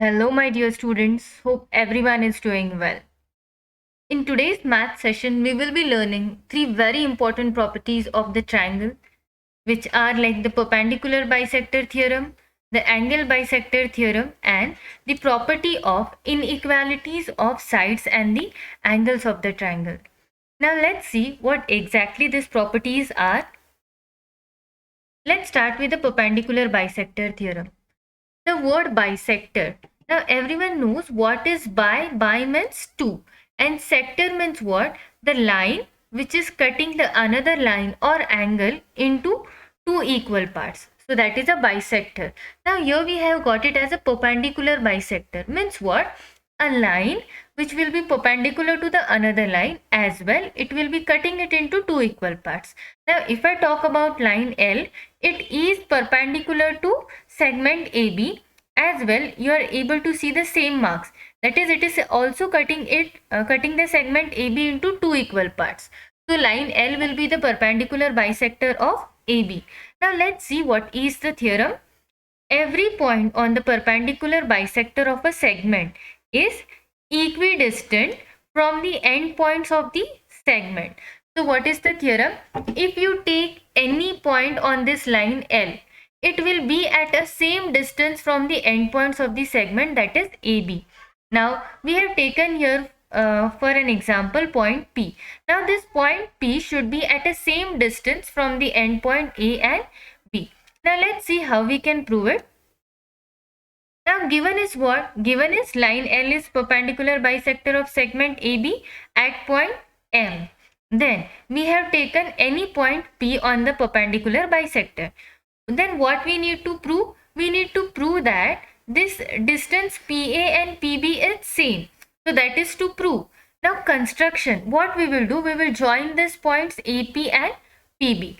Hello, my dear students. Hope everyone is doing well. In today's math session, we will be learning three very important properties of the triangle, which are like the perpendicular bisector theorem, the angle bisector theorem, and the property of inequalities of sides and the angles of the triangle. Now, let's see what exactly these properties are. Let's start with the perpendicular bisector theorem. The word bisector. Now everyone knows what is bi. Bi means two. And sector means what? The line which is cutting the another line or angle into two equal parts. So that is a bisector. Now here we have got it as a perpendicular bisector. Means what? A line which will be perpendicular to the another line as well. It will be cutting it into two equal parts. Now if I talk about line L, it is perpendicular to segment AB as well. You are able to see the same marks. That is, it is also cutting the segment AB into two equal parts. So line L will be the perpendicular bisector of AB. Now let's see what is the theorem. Every point on the perpendicular bisector of a segment is equidistant from the endpoints of the segment. So what is the theorem? If you take any point on this line L, it will be at a same distance from the endpoints of the segment, that is AB. Now we have taken here for an example point P. Now this point P should be at a same distance from the endpoint A and B. Now let's see how we can prove it. Now given is what? Given is line L is perpendicular bisector of segment AB at point M. Then we have taken any point P on the perpendicular bisector. Then what we need to prove? We need to prove that this distance PA and PB is same. So that is to prove. Now construction, what we will do? We will join these points AP and PB.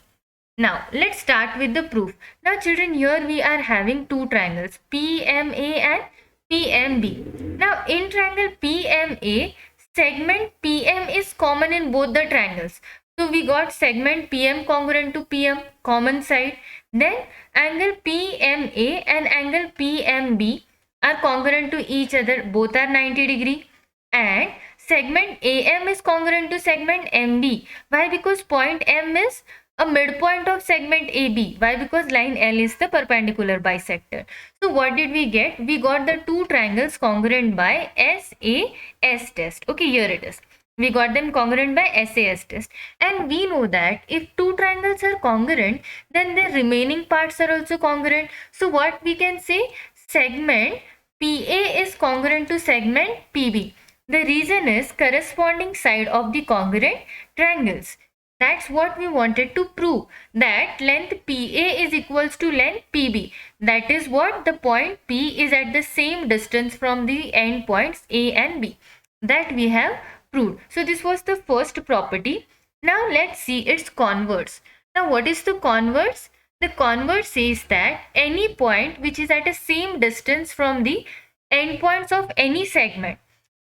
Now let's start with the proof. Now children, here we are having two triangles PMA and PMB. Now in triangle PMA, segment PM is common in both the triangles. So we got segment PM congruent to PM, common side. Then angle PMA and angle PMB are congruent to each other, both are 90°. And segment AM is congruent to segment MB. Why? Because point M is a midpoint of segment AB. Why? Because line L is the perpendicular bisector. So what did we get? We got the two triangles congruent by SAS test. Okay, here it is. We got them congruent by SAS test. And we know that if two triangles are congruent, then the remaining parts are also congruent. So what we can say? Segment PA is congruent to segment PB. The reason is corresponding side of the congruent triangles. That's what we wanted to prove, that length PA is equals to length PB. That is what the point P is at the same distance from the end points A and B. That we have proved. So this was the first property. Now let's see its converse. Now what is the converse? The converse says that any point which is at the same distance from the endpoints of any segment,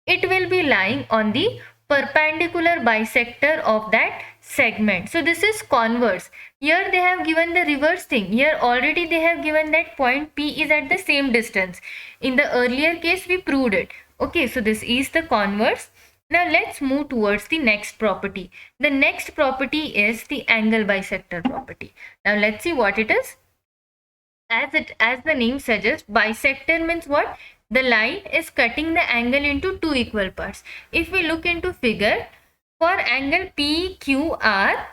it will be lying on the perpendicular bisector of that segment. So this is converse. Here they have given the reverse thing. Here already they have given that point P is at the same distance. In the earlier case we proved it. Okay, so this is the converse. Now let's move towards the next property. The next property is the angle bisector property. Now let's see what it is. As the name suggests, bisector means what? The line is cutting the angle into two equal parts. If we look into figure, for angle PQR,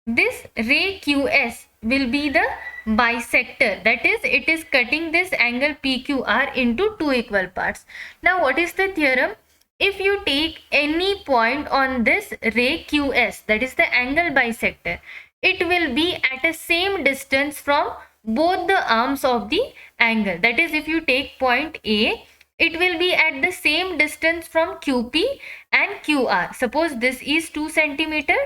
this ray QS will be the bisector. That is, it is cutting this angle PQR into two equal parts. Now what is the theorem? If you take any point on this ray QS, that is the angle bisector, it will be at a same distance from both the arms of the angle. That is, if you take point A, it will be at the same distance from QP and QR. Suppose this is 2 centimeter,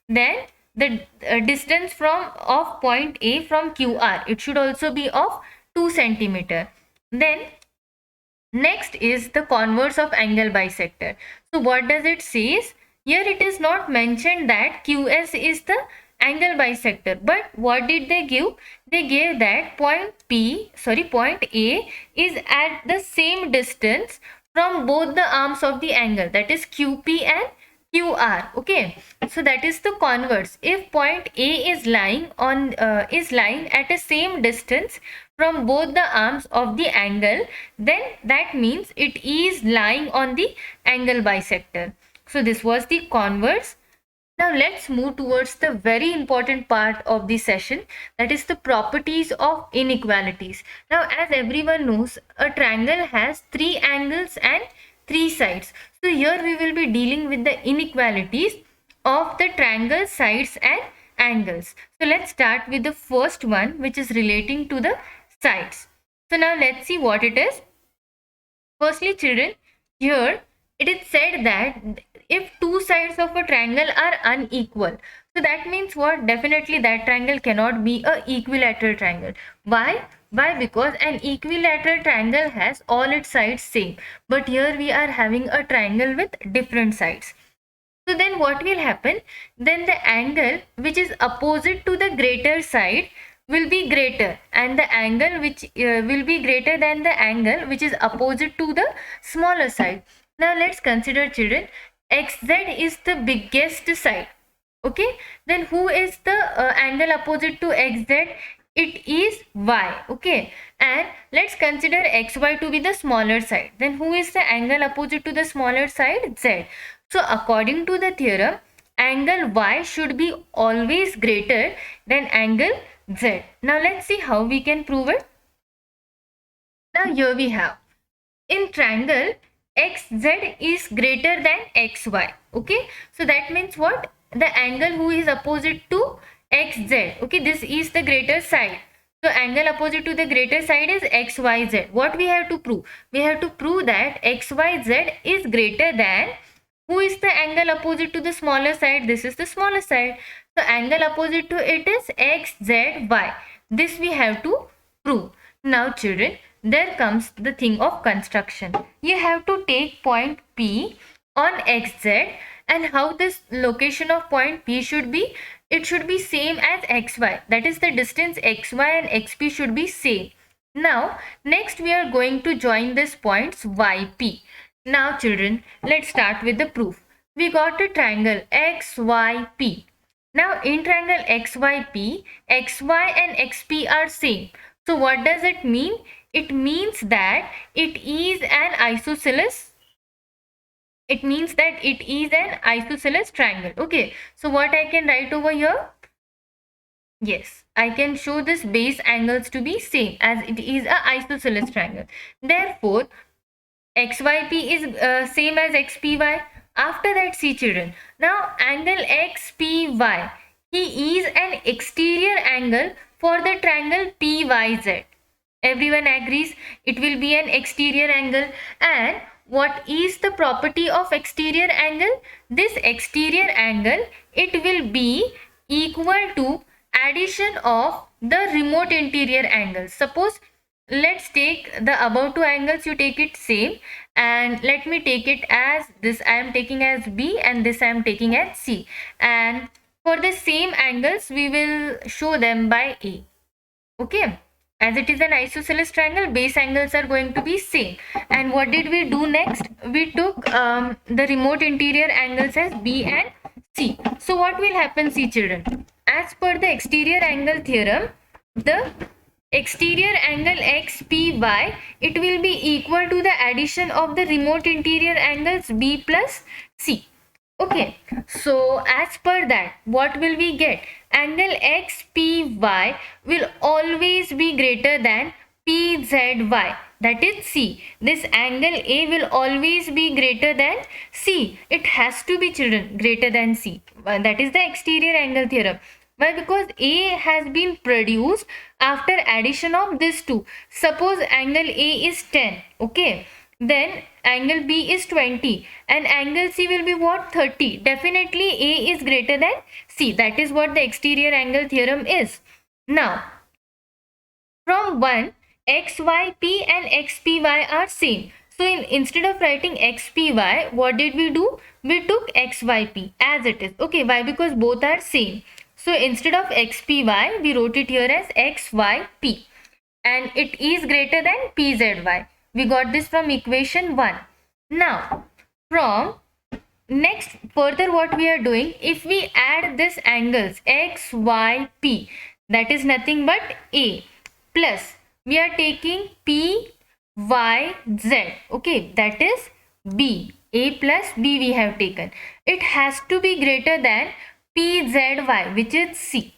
then the distance from of point A from QR, it should also be of 2 centimeter. Then next is the converse of angle bisector. So what does it says? Here it is not mentioned that QS is the angle bisector. But what did they give? They gave that point A is at the same distance from both the arms of the angle, that is QP and QR. Okay, so that is the converse. If point A is lying at a same distance from both the arms of the angle, then that means it is lying on the angle bisector. So this was the converse. Now let's move towards the very important part of the session, that is the properties of inequalities. Now, as everyone knows, a triangle has three angles and three sides. So here we will be dealing with the inequalities of the triangle sides and angles. So let's start with the first one, which is relating to the sides. So now let's see what it is. Firstly, children, here it is said that if two sides of a triangle are unequal, so that means what? Definitely that triangle cannot be a equilateral triangle. Why? Why? Because an equilateral triangle has all its sides same, but here we are having a triangle with different sides. So then what will happen? Then the angle which is opposite to the greater side will be greater, and the angle which will be greater than the angle which is opposite to the smaller side. Now let's consider, children, XZ is the biggest side. Okay, then who is the angle opposite to XZ? It is Y. Okay, and let's consider XY to be the smaller side. Then who is the angle opposite to the smaller side? Z. So according to the theorem, angle Y should be always greater than angle Z. Now let's see how we can prove it. Now here we have, in triangle, XZ is greater than XY. Okay, so that means what? The angle who is opposite to XZ. Okay, this is the greater side. So angle opposite to the greater side is XYZ. What we have to prove? We have to prove that XYZ is greater than, who is the angle opposite to the smaller side? This is the smaller side. So angle opposite to it is XZY. This we have to prove. Now children, there comes the thing of construction. You have to take point P on XZ, and how this location of point P should be? It should be same as XY. That is, the distance XY and XP should be same. Now next we are going to join these points YP. Now children, let's start with the proof. We got a triangle XYP. Now in triangle XYP, XY and XP are same. So what does it mean? It means that it is an isosceles. It means that it is an isosceles triangle. Okay, so what I can write over here? Yes, I can show this base angles to be same, as it is a isosceles triangle. Therefore, XYP is same as XPY. After that, see children, now angle XPY, he is an exterior angle for the triangle PYZ. Everyone agrees it will be an exterior angle. And what is the property of exterior angle? This exterior angle, it will be equal to addition of the remote interior angles. Suppose, let's take the above two angles, you take it same, and let me take it as this I am taking as B and this I am taking as C, and for the same angles we will show them by A. Okay, as it is an isosceles triangle, base angles are going to be same. And what did we do next? We took the remote interior angles as B and C. So what will happen, see children, as per the exterior angle theorem, the exterior angle XPY, it will be equal to the addition of the remote interior angles B plus C. Okay, so as per that, what will we get? Angle XPY will always be greater than PZY, that is C. This angle A will always be greater than C. It has to be, children, greater than C. That is the exterior angle theorem. Why? Because A has been produced after addition of these two. Suppose angle A is 10, okay, then angle B is 20 and angle C will be what? 30. Definitely A is greater than C. That is what the exterior angle theorem is. Now, from 1, XYP and XPY are same. So instead of writing XPY, what did we do? We took XYP as it is. Okay, why? Because both are same. So instead of xpy, we wrote it here as xyp, and it is greater than pzy. We got this from equation 1. Now, from next further what we are doing, if we add this angles xyp, that is nothing but a, plus we are taking p y z, okay, that is b, a plus b we have taken. It has to be greater than p z y, which is c.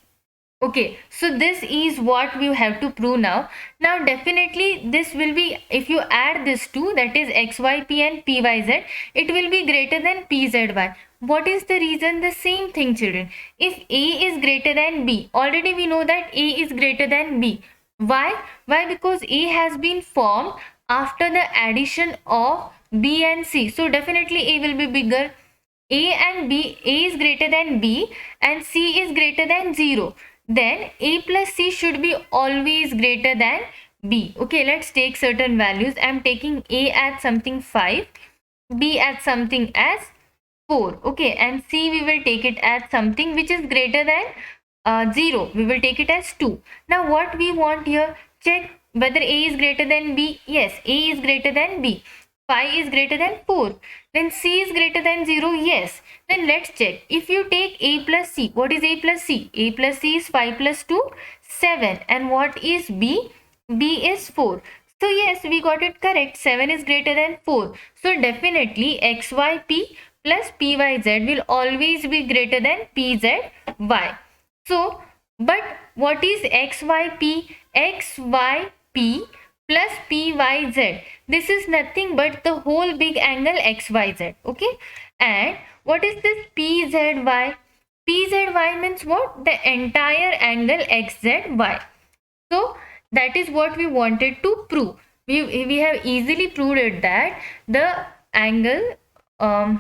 Okay, so this is what we have to prove now. Now definitely this will be, if you add this two, that is xyp and pyz, it will be greater than pzy. What is the reason? The same thing, children. If a is greater than b, already we know that a is greater than b. Why? Why? Because a has been formed after the addition of b and c. So definitely a will be bigger. A and B, A is greater than B and C is greater than 0. Then A plus C should be always greater than B. Okay, let's take certain values. I am taking A as something 5, B as something as 4. Okay, and C we will take it as something which is greater than 0. We will take it as 2. Now what we want here, check whether A is greater than B. Yes, A is greater than B. 5 is greater than 4. Then C is greater than 0. Yes. Then let's check. If you take A plus C, what is A plus C? A plus C is 5 plus 2, 7. And what is B? B is 4. So yes, we got it correct. 7 is greater than 4. So definitely xyp plus pyz will always be greater than pzy. So, but what is xyp? Xyp plus pyz. This is nothing but the whole big angle xyz. Okay. And what is this pzy? Pzy means what? The entire angle xzy. So that is what we wanted to prove. We have easily proved it that the angle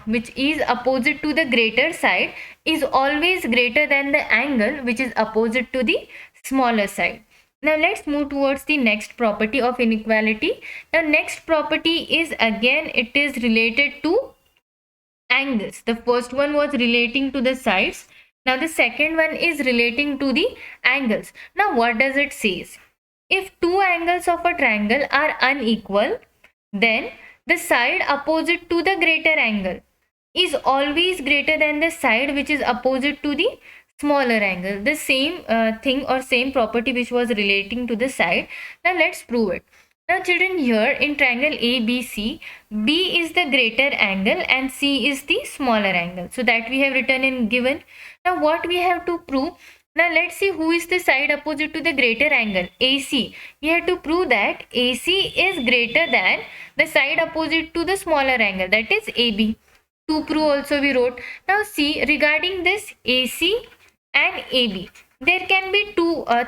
which is opposite to the greater side is always greater than the angle which is opposite to the smaller side. Now let's move towards the next property of inequality. Now next property is again, it is related to angles. The first one was relating to the sides. Now the second one is relating to the angles. Now what does it say? If two angles of a triangle are unequal, then the side opposite to the greater angle is always greater than the side which is opposite to the smaller angle. The same thing or same property which was relating to the side. Now let's prove it. Now children, here in triangle ABC, B is the greater angle and C is the smaller angle. So that we have written in given. Now what we have to prove? Now let's see who is the side opposite to the greater angle, AC. We have to prove that AC is greater than the side opposite to the smaller angle, that is AB. To prove also we wrote. Now see, regarding this AC and AB, there can be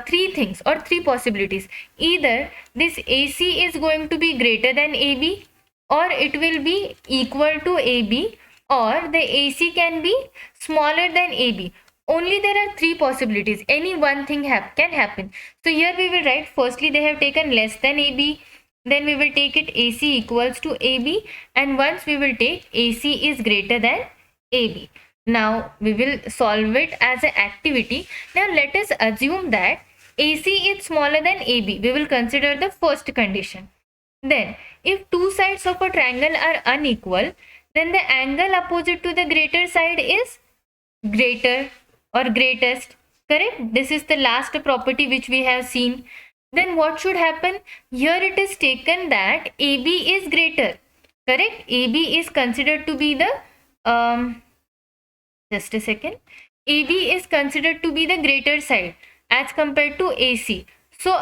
three things or three possibilities. Either this AC is going to be greater than AB, or it will be equal to AB, or the AC can be smaller than AB. Only there are three possibilities. Any one thing can happen. So here we will write, firstly they have taken less than AB, then we will take it AC equals to AB, and once we will take AC is greater than AB. Now we will solve it as an activity. Now let us assume that AC is smaller than AB. We will consider the first condition. Then if two sides of a triangle are unequal, then the angle opposite to the greater side is greater or greatest. Correct? This is the last property which we have seen. Then what should happen? Here it is taken that AB is greater. Correct? AB is considered to be the just a second. AB is considered to be the greater side as compared to AC. So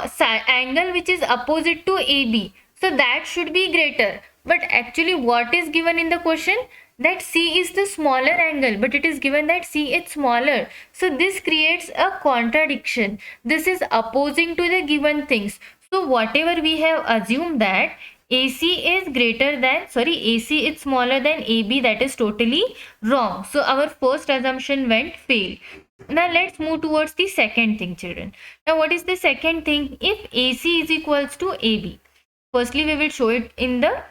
angle which is opposite to AB, so that should be greater. But actually what is given in the question? That C is the smaller angle, but it is given that C is smaller. So this creates a contradiction. This is opposing to the given things. So whatever we have assumed that AC is greater than, AC is smaller than AB, that is totally wrong. So our first assumption went fail. Now let's move towards the second thing, children. Now what is the second thing? If AC is equals to AB, firstly we will show it in the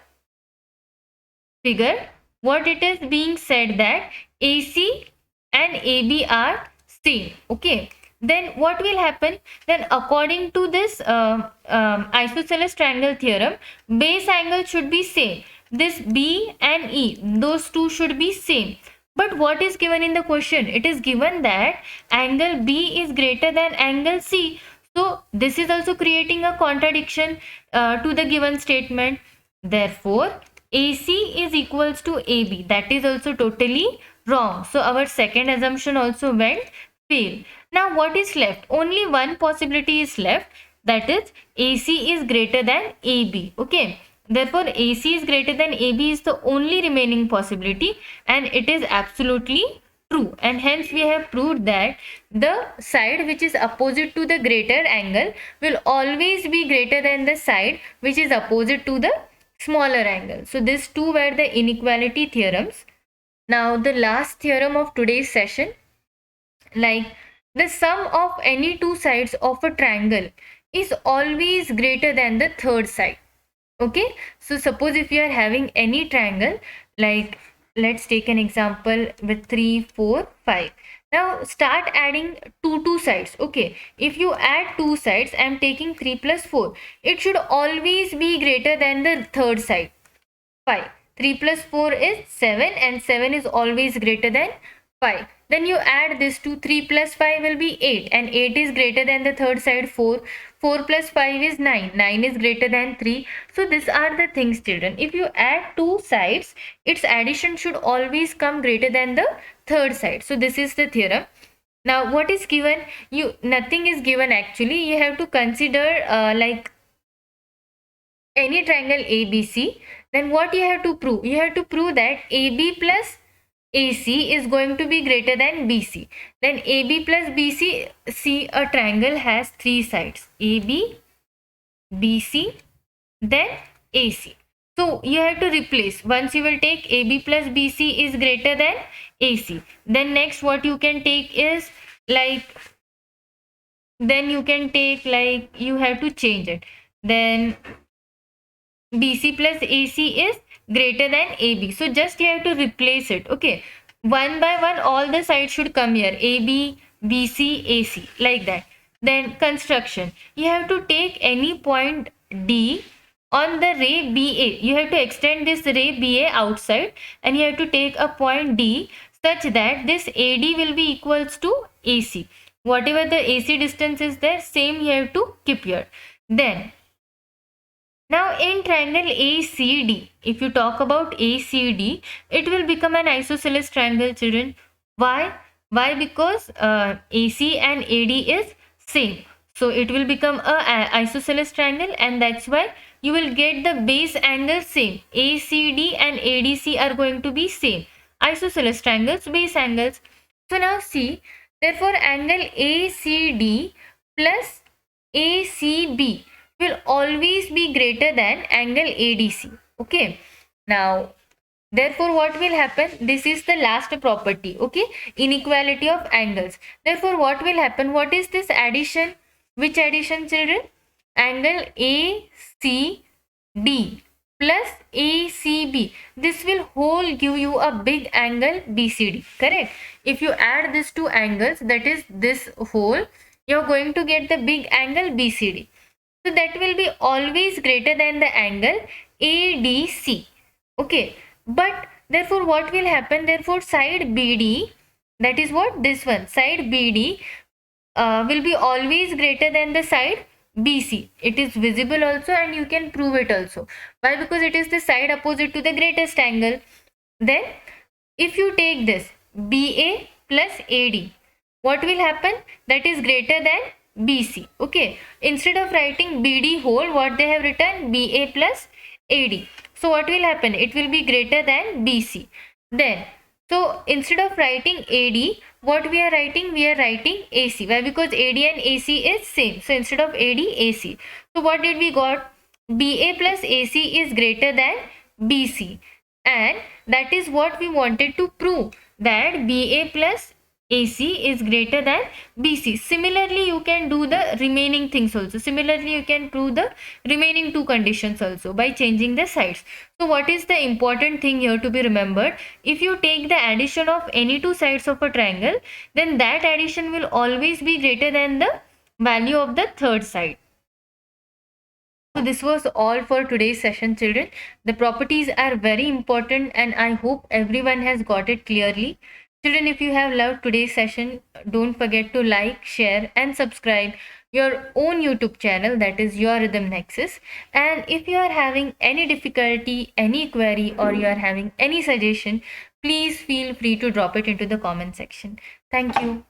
figure. What it is being said that AC and AB are same. Okay, then what will happen? Then according to this isosceles triangle theorem, base angle should be same. This B and E, those two should be same. But what is given in the question? It is given that angle B is greater than angle C. So this is also creating a contradiction to the given statement. Therefore, AC is equals to AB. That is also totally wrong. So our second assumption also went fail. Now what is left? Only one possibility is left, that is AC is greater than AB. Okay. Therefore AC is greater than AB is the only remaining possibility, and it is absolutely true, and hence we have proved that the side which is opposite to the greater angle will always be greater than the side which is opposite to the smaller angle. So these two were the inequality theorems. Now the last theorem of today's session, like the sum of any two sides of a triangle is always greater than the third side. Okay, so suppose if you are having any triangle, like let's take an example with 3, 4, 5. Now start adding two sides. Okay, if you add two sides, I am taking 3 plus 4. It should always be greater than the third side, 5. 3 plus 4 is 7, and 7 is always greater than 5. Then you add this to 3 plus 5 will be 8, and 8 is greater than the third side, 4. 4 plus 5 is 9. 9 is greater than 3. So these are the things, children. If you add two sides, its addition should always come greater than the third side. So this is the theorem. Now what is given? Nothing is given actually. You have to consider like any triangle ABC. Then what you have to prove? You have to prove that AB plus AC is going to be greater than BC. Then AB plus BC, see a triangle has three sides, AB, BC, then AC. So you have to replace. Once you will take AB plus BC is greater than AC. Then next what you can take is like, then you can take like, you have to change it. Then BC plus AC is greater than AB. So just you have to replace it. Okay. One by one, all the sides should come here. AB, BC, AC, like that. Then construction. You have to take any point D on the ray BA. You have to extend this ray BA outside, and you have to take a point D such that this AD will be equals to AC. Whatever the AC distance is there, same you have to keep here. Then now in triangle ACD, if you talk about ACD, it will become an isosceles triangle, children. Why? Why? Because AC and AD is same. So it will become a isosceles triangle, and that's why you will get the base angle same. ACD and ADC are going to be same. Isosceles triangles, base angles. So now see, therefore angle ACD plus ACB will always be greater than angle ADC. Okay. Now, therefore, what will happen? This is the last property. Okay. Inequality of angles. Therefore, what will happen? What is this addition? Which addition, children? Angle ACD plus ACB. This will whole give you a big angle BCD. Correct? If you add these two angles, that is this whole, you are going to get the big angle BCD. So that will be always greater than the angle ADC. Okay. But therefore what will happen? Therefore side BD, that is what? This one. Side BD will be always greater than the side BC. It is visible also, and you can prove it also. Why? Because it is the side opposite to the greatest angle. Then if you take this BA plus AD, what will happen? That is greater than BC. Okay. Instead of writing BD whole, what they have written? BA plus AD. So what will happen? It will be greater than BC. Then, so instead of writing AD, what we are writing? We are writing AC. Why? Because AD and AC is same. So instead of AD, AC. So what did we got? BA plus AC is greater than BC. And that is what we wanted to prove, that BA plus AC is greater than BC. Similarly, you can do the remaining things also. Similarly, you can prove the remaining two conditions also by changing the sides. So what is the important thing here to be remembered? If you take the addition of any two sides of a triangle, then that addition will always be greater than the value of the third side. So this was all for today's session, children. The properties are very important and I hope everyone has got it clearly. Children, if you have loved today's session, don't forget to like, share and subscribe your own YouTube channel, that is Your Rhythm Nexus. And if you are having any difficulty, any query, or you are having any suggestion, please feel free to drop it into the comment section. Thank you.